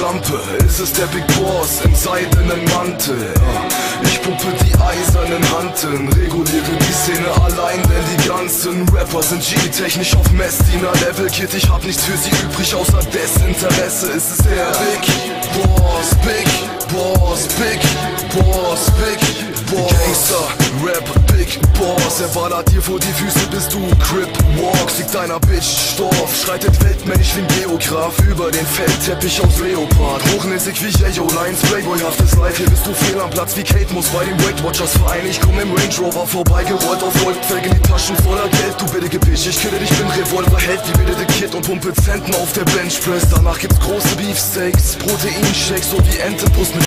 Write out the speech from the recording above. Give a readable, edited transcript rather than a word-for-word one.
Schlampe, ist es der Big Boss im seidenen Mantel. Ich puppe die eisernen Hanteln, reguliere die Szene allein, denn die ganzen Rapper sind G-technisch auf Messdiener-Level. Kid, ich hab nichts für sie übrig, außer Desinteresse. Es ist der Big Boss, Big Boss, Big Boss, Big Boss. Gangster, Rap, Big Boss. Er ballert dir vor die Füße, bis du Crip walkst. Liegt deiner Bitch Stoff, schreitet weltmännisch wie ein Geograf über den Feldteppich aus Leopard. Hochnäsig wie J.O. Lines, Playboyhaftes Life. Hier bist du fehl am Platz wie Kate Moss bei dem Weight Watchers Verein. Ich komm im Range Rover vorbeigerollt auf Goldfelgen, die Taschen voller Geld. Du billige Bitch, ich kille dich, bin Revolverheld wie bildete Kid und pumpe Zenten auf der Benchpress. Danach gibt's große Beefsteaks, Proteinshakes, so wie Entenbrust mit